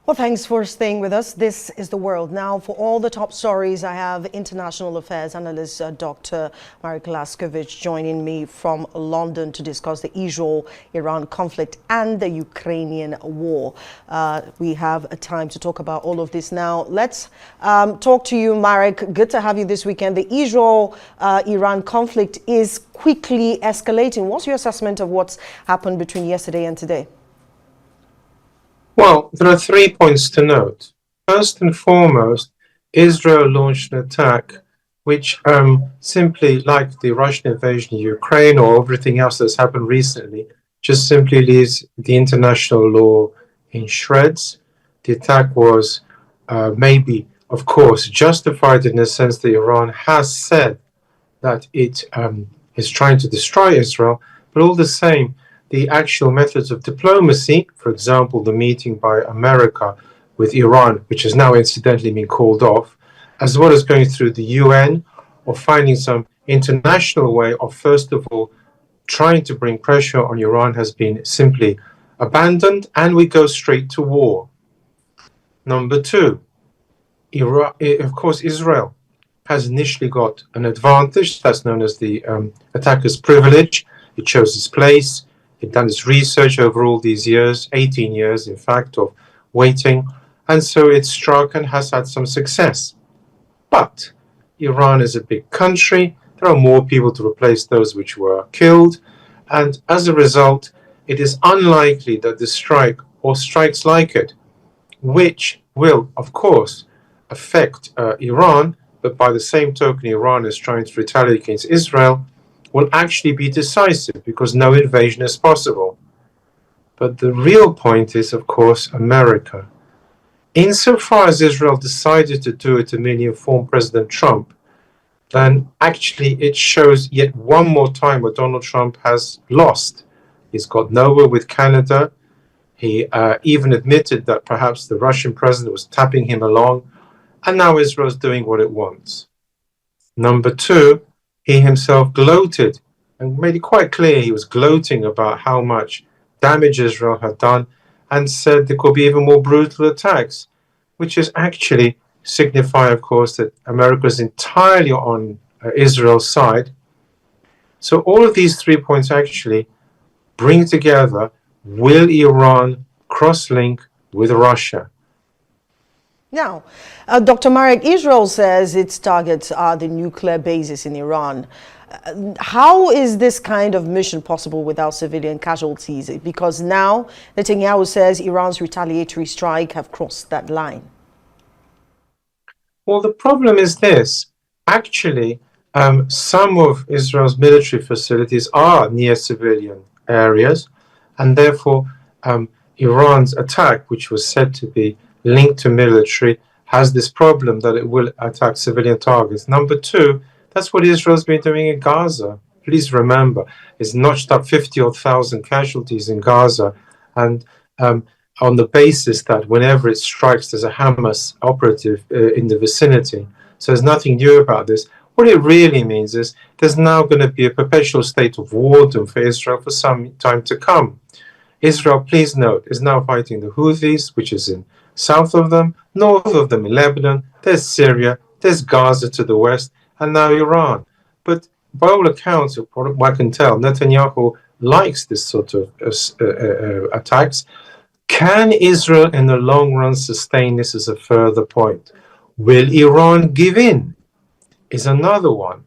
Well, thanks for staying with us. This is The World. Now, for all the top stories, I have international affairs analyst Dr. Marek Laskiewicz joining me from London to discuss the Israel-Iran conflict and the Ukrainian war. We have a time to talk about all of this now. Let's talk to you, Marek. Good to have you this weekend. The Israel-Iran conflict is quickly escalating. What's your assessment of what's happened between yesterday and today? Well, there are 3 points to note. First and foremost, Israel launched an attack which simply, like the Russian invasion of Ukraine or everything else that's happened recently, just simply leaves the international law in shreds. The attack was maybe, of course, justified in the sense that Iran has said that it is trying to destroy Israel, but all the same, the actual methods of diplomacy, for example, the meeting by America with Iran, which has now incidentally been called off, as well as going through the UN or finding some international way of, first of all, trying to bring pressure on Iran has been simply abandoned, and we go straight to war. Number two, of course, Israel has initially got an advantage that's known as the attacker's privilege. It chose its place. It done its research over all these years, 18 years, in fact, of waiting. And so it struck and has had some success. But Iran is a big country. There are more people to replace those which were killed. And as a result, it is unlikely that the strike or strikes like it, which will, of course, affect Iran, but by the same token, Iran is trying to retaliate against Israel, will actually be decisive because no invasion is possible. But the real point is, of course, America. Insofar as Israel decided to do it immediately inform President Trump, then actually it shows yet one more time what Donald Trump has lost. He's got nowhere with Canada. He even admitted that perhaps the Russian president was tapping him along, and now Israel is doing what it wants. Number two, he himself gloated and made it quite clear he was gloating about how much damage Israel had done and said there could be even more brutal attacks, which is actually signify, of course, that America is entirely on Israel's side. So all of these 3 points actually bring together, will Iran cross-link with Russia? Now, Dr. Marek, Israel says its targets are the nuclear bases in Iran. How is this kind of mission possible without civilian casualties? Because now Netanyahu says Iran's retaliatory strike have crossed that line. Well, the problem is this. Actually, some of Israel's military facilities are near civilian areas, and therefore Iran's attack, which was said to be linked to military, has this problem that it will attack civilian targets. Number two, that's what Israel's been doing in Gaza. Please remember, it's notched up 50,000 casualties in Gaza, and on the basis that whenever it strikes, there's a Hamas operative in the vicinity. So there's nothing new about this. What it really means is there's now going to be a perpetual state of wardom for Israel for some time to come. Israel, please note, is now fighting the Houthis, which is in south of them, north of them in Lebanon, there's Syria, there's Gaza to the west, and now Iran. But by all accounts, of what I can tell, Netanyahu likes this sort of attacks. Can Israel in the long run sustain this is a further point? Will Iran give in? Is another one.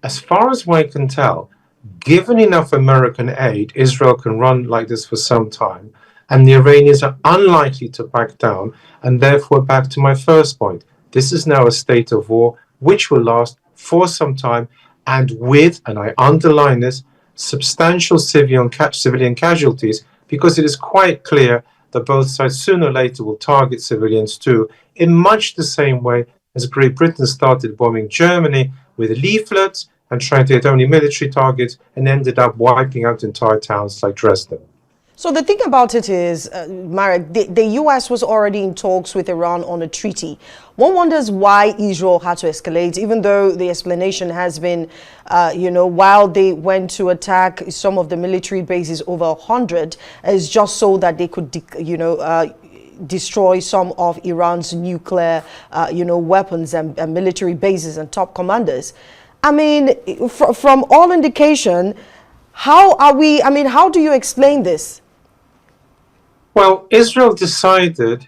As far as I can tell, given enough American aid, Israel can run like this for some time, and the Iranians are unlikely to back down, and therefore back to my first point. This is now a state of war which will last for some time, and with, and I underline this, substantial civilian casualties, because it is quite clear that both sides sooner or later will target civilians too, in much the same way as Great Britain started bombing Germany with leaflets and trying to hit only military targets and ended up wiping out entire towns like Dresden. So the thing about it is, Marek, the U.S. was already in talks with Iran on a treaty. One wonders why Israel had to escalate, even though the explanation has been, while they went to attack some of the military bases, over 100, is just so that they could, destroy some of Iran's nuclear, weapons and military bases and top commanders. I mean, from all indication, how do you explain this? Well, Israel decided,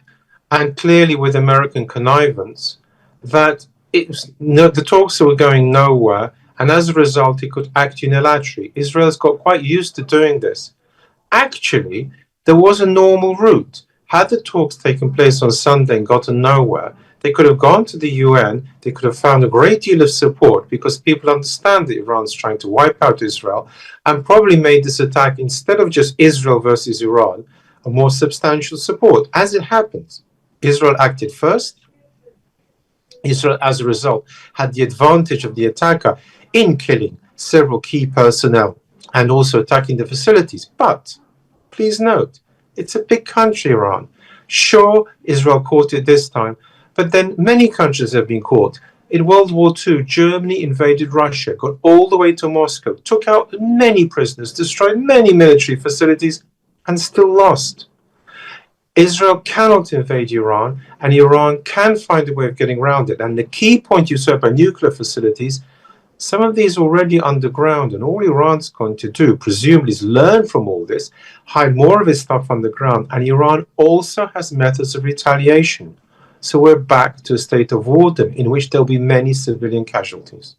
and clearly with American connivance, that the talks were going nowhere, and as a result, it could act unilaterally. Israel's got quite used to doing this. Actually, there was a normal route. Had the talks taken place on Sunday and gotten nowhere, they could have gone to the UN, they could have found a great deal of support because people understand that Iran's trying to wipe out Israel, and probably made this attack, instead of just Israel versus Iran, a more substantial support. As it happens, Israel acted first. Israel, as a result, had the advantage of the attacker in killing several key personnel and also attacking the facilities. But please note, it's a big country, Iran. Sure, Israel caught it this time, but then many countries have been caught. In World War II, Germany invaded Russia, got all the way to Moscow, took out many prisoners, destroyed many military facilities, and still lost. Israel cannot invade Iran, and Iran can find a way of getting around it. And the key point you said about nuclear facilities, some of these are already underground, and all Iran's going to do, presumably, is learn from all this, hide more of its stuff underground, and Iran also has methods of retaliation. So we're back to a state of war in which there'll be many civilian casualties.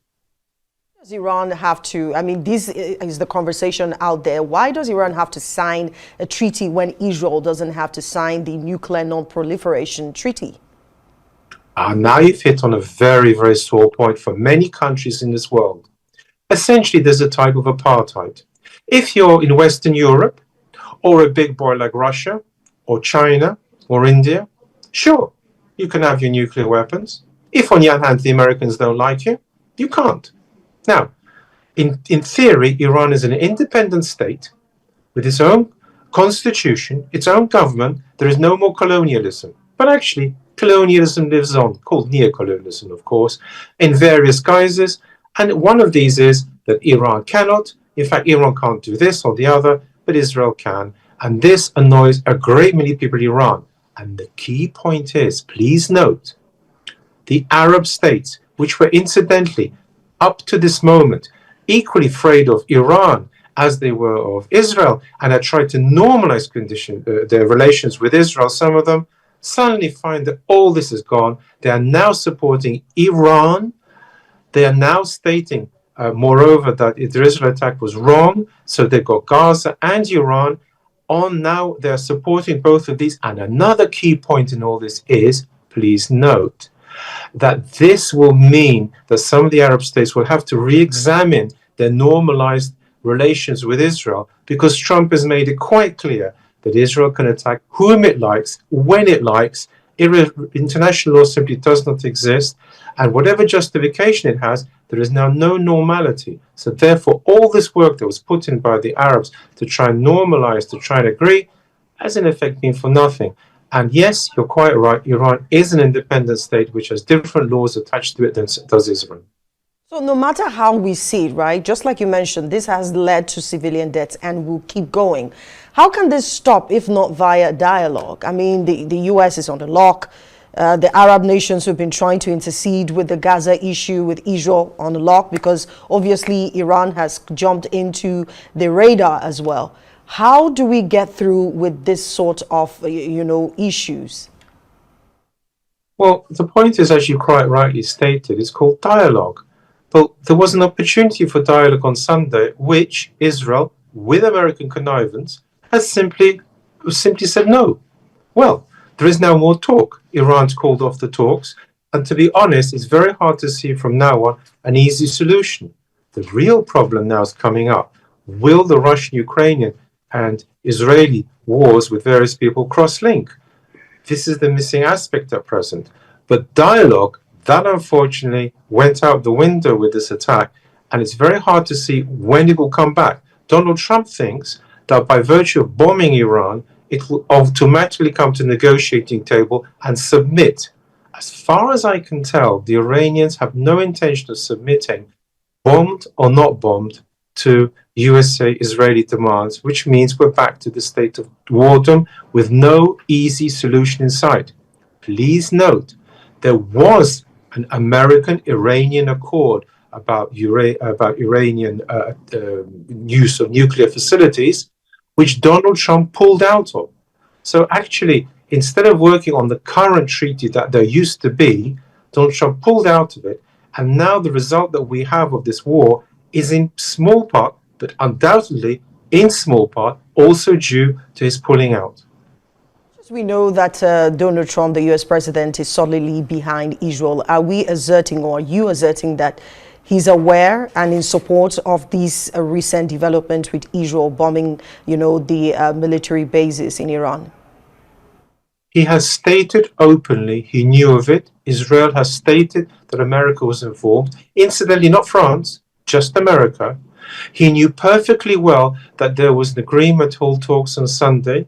Does Iran have to, this is the conversation out there. Why does Iran have to sign a treaty when Israel doesn't have to sign the nuclear non-proliferation treaty? Now you've hit on a very, very sore point for many countries in this world. Essentially, there's a type of apartheid. If you're in Western Europe, or a big boy like Russia, or China, or India, sure, you can have your nuclear weapons. If, on the other hand, the Americans don't like you, you can't. Now, in theory, Iran is an independent state with its own constitution, its own government. There is no more colonialism. But actually, colonialism lives on, called neocolonialism, of course, in various guises. And one of these is that Iran cannot. In fact, Iran can't do this or the other, but Israel can. And this annoys a great many people in Iran. And the key point is, please note, the Arab states, which were incidentally, up to this moment, equally afraid of Iran as they were of Israel, and had tried to normalize their relations with Israel, some of them suddenly find that all this is gone. They are now supporting Iran. They are now stating, moreover, that the Israel attack was wrong. So they've got Gaza and Iran on now. They're supporting both of these. And another key point in all this is, please note, that this will mean that some of the Arab states will have to re-examine their normalized relations with Israel, because Trump has made it quite clear that Israel can attack whom it likes, when it likes. International law simply does not exist, and whatever justification it has, there is now no normality. So therefore, all this work that was put in by the Arabs to try and normalize, to try and agree, has in effect been for nothing. And yes, you're quite right, Iran is an independent state which has different laws attached to it than does Israel. So no matter how we see it, right, just like you mentioned, this has led to civilian deaths and will keep going. How can this stop if not via dialogue? I mean, the US is on the lock. The Arab nations who've been trying to intercede with the Gaza issue with Israel on the lock, because obviously Iran has jumped into the radar as well. How do we get through with this sort of, issues? Well, the point is, as you quite rightly stated, it's called dialogue. But there was an opportunity for dialogue on Sunday, which Israel, with American connivance, has simply said no. Well, there is now more talk. Iran's called off the talks. And to be honest, it's very hard to see from now on an easy solution. The real problem now is coming up. Will the Russian-Ukrainian and Israeli wars with various people cross-link? This is the missing aspect at present. But dialogue, that unfortunately went out the window with this attack, and it's very hard to see when it will come back. Donald Trump thinks that by virtue of bombing Iran, it will automatically come to the negotiating table and submit. As far as I can tell, the Iranians have no intention of submitting, bombed or not bombed, to USA-Israeli demands, which means we're back to the state of wardom with no easy solution in sight. Please note, there was an American-Iranian accord about Iranian use of nuclear facilities, which Donald Trump pulled out of. So actually, instead of working on the current treaty that there used to be, Donald Trump pulled out of it. And now the result that we have of this war is in small part, but undoubtedly in small part, also due to his pulling out. We know that Donald Trump, the U.S. president, is solidly behind Israel. Are we asserting, or are you asserting, that he's aware and in support of these recent developments with Israel bombing, the military bases in Iran? He has stated openly he knew of it. Israel has stated that America was involved. Incidentally, not France, just America. He knew perfectly well that there was an agreement to hold talks on Sunday.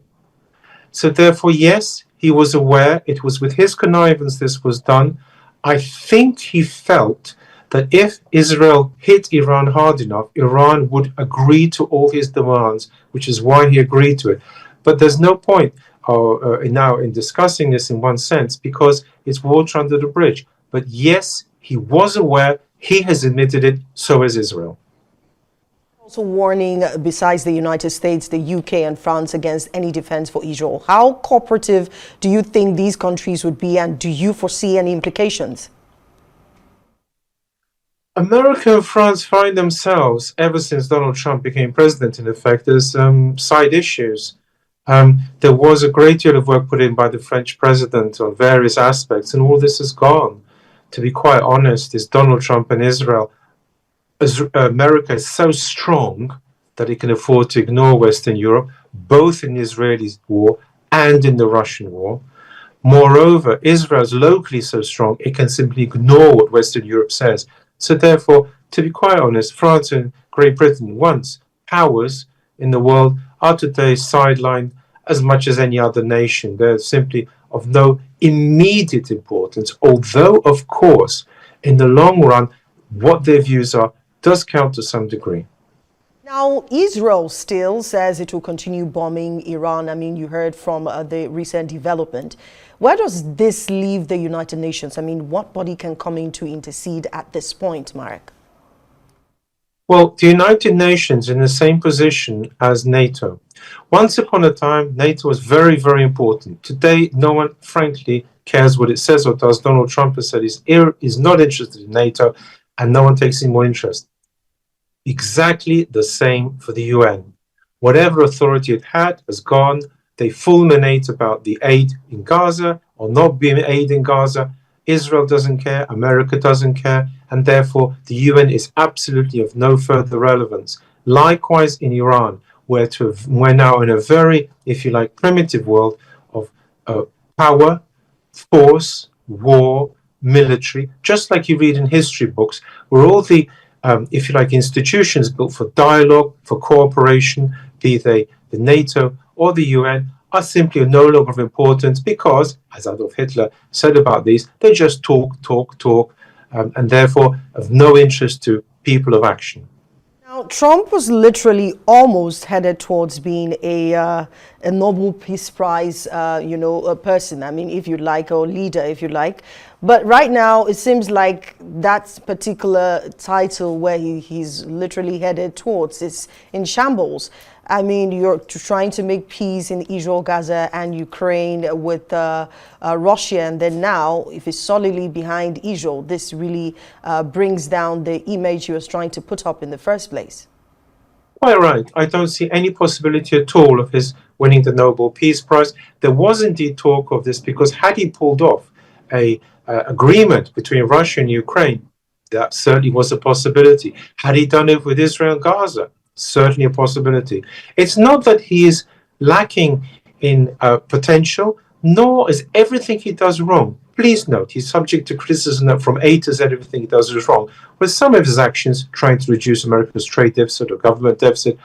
So therefore, yes, he was aware. It was with his connivance this was done. I think he felt that if Israel hit Iran hard enough, Iran would agree to all his demands, which is why he agreed to it. But there's no point now in discussing this in one sense, because it's water under the bridge. But yes, he was aware, he has admitted it, so has Israel. Also warning, besides the United States, the UK and France against any defense for Israel. How cooperative do you think these countries would be, and do you foresee any implications? America and France find themselves, ever since Donald Trump became president, in effect, as side issues. There was a great deal of work put in by the French president on various aspects, and all this is gone. To be quite honest, is Donald Trump and Israel. America is so strong that it can afford to ignore Western Europe, both in the Israeli war and in the Russian war. Moreover, Israel is locally so strong, it can simply ignore what Western Europe says. So therefore, to be quite honest, France and Great Britain, once powers in the world, are today sidelined as much as any other nation. They're simply of no immediate importance, although, of course, in the long run, what their views are does count to some degree. Now, Israel still says it will continue bombing Iran. I mean, you heard from the recent development. Where does this leave the United Nations? I mean, what body can come in to intercede at this point, Marek? Well, the United Nations in the same position as NATO. Once upon a time, NATO was very, very important. Today, no one, frankly, cares what it says or does. Donald Trump has said he's not interested in NATO, and no one takes any more interest. Exactly the same for the UN. Whatever authority it had has gone. They fulminate about the aid in Gaza or not being aid in Gaza. Israel doesn't care, America doesn't care, and therefore the UN is absolutely of no further relevance. Likewise in Iran, we're now in a very, if you like, primitive world of power, force, war, military, just like you read in history books, where all the, if you like, institutions built for dialogue, for cooperation, be they the NATO or the UN, are simply of no longer of importance because, as Adolf Hitler said about these, they just talk, and therefore of no interest to people of action. Now, Trump was literally almost headed towards being a Nobel Peace Prize, a person, I mean, if you like, or leader, if you like. But right now, it seems like that particular title where he's literally headed towards is in shambles. I mean, you're trying to make peace in Israel, Gaza, and Ukraine with Russia. And then now, if it's solidly behind Israel, this really brings down the image he was trying to put up in the first place. Quite right. I don't see any possibility at all of his winning the Nobel Peace Prize. There was indeed talk of this because had he pulled off a agreement between Russia and Ukraine, that certainly was a possibility. Had he done it with Israel and Gaza, certainly a possibility. It's not that he is lacking in potential, nor is everything he does wrong. Please note, he's subject to criticism that from A to Z everything he does is wrong. With some of his actions, trying to reduce America's trade deficit or government deficit,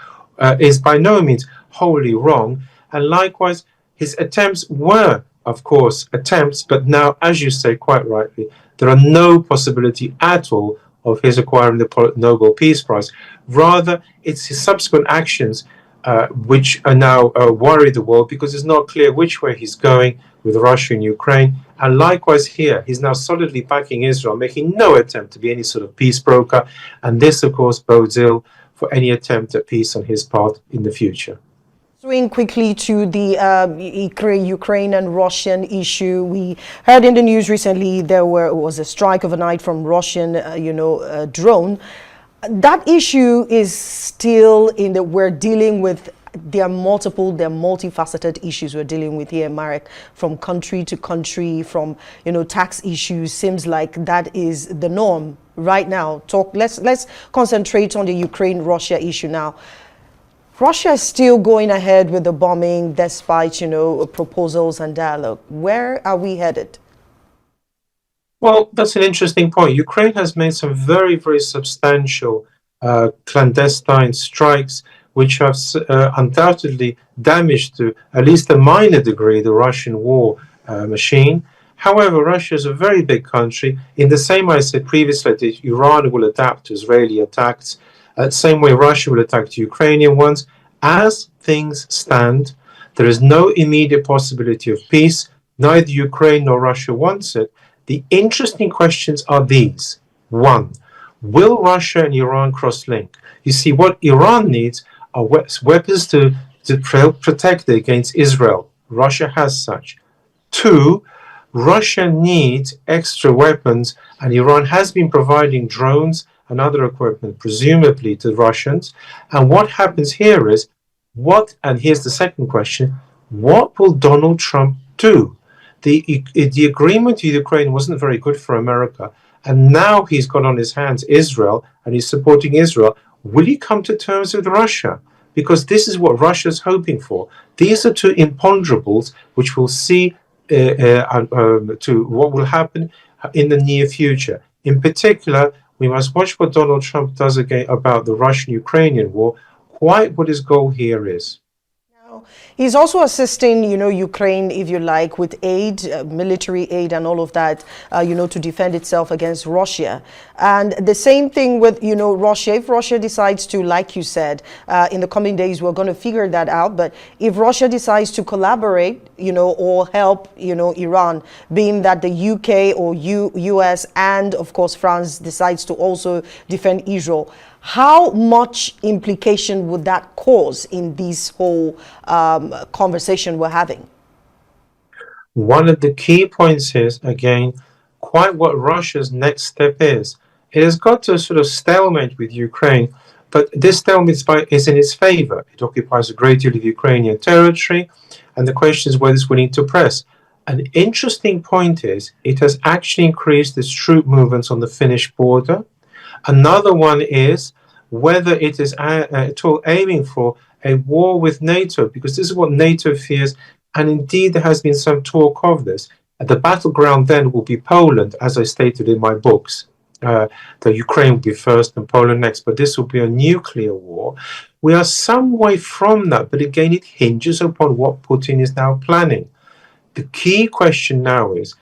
is by no means wholly wrong. And likewise, his attempts were, of course, attempts, but now, as you say quite rightly, there are no possibility at all of his acquiring the Nobel Peace Prize. Rather, it's his subsequent actions which are now worry the world, because it's not clear which way he's going with Russia and Ukraine. And likewise here, he's now solidly backing Israel, making no attempt to be any sort of peace broker. And this, of course, bodes ill for any attempt at peace on his part in the future. Swing quickly to the Ukraine and Russian issue. We heard in the news recently there was a strike overnight from Russian, drone. That issue is still in the, we're dealing with, there are multifaceted issues we're dealing with here, Marek, from country to country, from, tax issues. Seems like that is the norm right now. Let's concentrate on the Ukraine-Russia issue now. Russia is still going ahead with the bombing despite, proposals and dialogue. Where are we headed? Well, that's an interesting point. Ukraine has made some very, very substantial clandestine strikes, which have undoubtedly damaged to at least a minor degree the Russian war machine. However, Russia is a very big country. In the same way I said previously that Iran will adapt to Israeli attacks, same way Russia will attack the Ukrainian ones. As things stand, there is no immediate possibility of peace. Neither Ukraine nor Russia wants it. The interesting questions are these. One, will Russia and Iran cross-link? You see, what Iran needs are weapons to protect it against Israel. Russia has such. Two, Russia needs extra weapons, and Iran has been providing drones and other equipment, presumably to the Russians. And what happens here is, and here's the second question, what will Donald Trump do? The agreement with Ukraine wasn't very good for America, and now he's got on his hands Israel, and he's supporting Israel. Will he come to terms with Russia? Because this is what Russia's hoping for. These are two imponderables which we'll see to what will happen in the near future. In particular, we must watch what Donald Trump does again about the Russian-Ukrainian war, quite what his goal here is. He's also assisting, Ukraine, if you like, with aid, military aid and all of that, to defend itself against Russia. And the same thing with, Russia. If Russia decides to, like you said, in the coming days, we're going to figure that out. But if Russia decides to collaborate, or help, Iran, being that the UK or US and, of course, France decides to also defend Israel, how much implication would that cause in this whole conversation we're having? One of the key points is, again, quite what Russia's next step is. It has got to a sort of stalemate with Ukraine, but this stalemate is in its favor. It occupies a great deal of Ukrainian territory, and the question is whether it's willing to press. An interesting point is it has actually increased its troop movements on the Finnish border. Another one is whether it is at all aiming for a war with NATO, because this is what NATO fears, and indeed there has been some talk of this. The battleground then will be Poland, as I stated in my books. The Ukraine will be first and Poland next, but this will be a nuclear war. We are some way from that, but again, it hinges upon what Putin is now planning. The key question now is,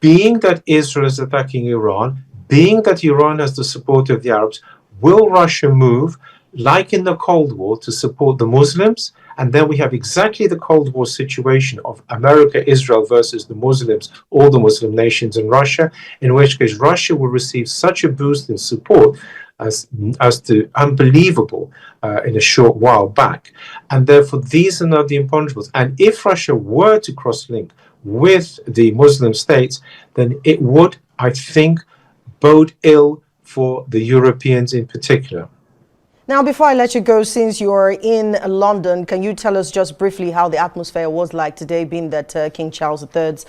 being that Israel is attacking Iran, being that Iran has the support of the Arabs, will Russia move, like in the Cold War, to support the Muslims? And then we have exactly the Cold War situation of America, Israel versus the Muslims, all the Muslim nations in Russia, in which case Russia will receive such a boost in support as to unbelievable in a short while back. And therefore, these are not the imponderables. And if Russia were to cross-link with the Muslim states, then it would, I think, bode ill for the Europeans in particular. Now, before I let you go, since you're in London, can you tell us just briefly how the atmosphere was like today, being that King Charles III's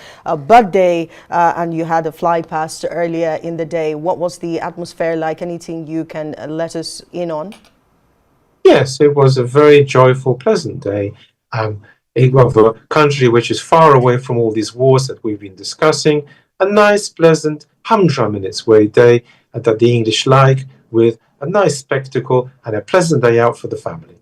birthday, and you had a fly past earlier in the day? What was the atmosphere like? Anything you can let us in on? Yes, it was a very joyful, pleasant day. Of a country which is far away from all these wars that we've been discussing. A nice, pleasant, humdrum in its way day that the English like, with a nice spectacle and a pleasant day out for the family.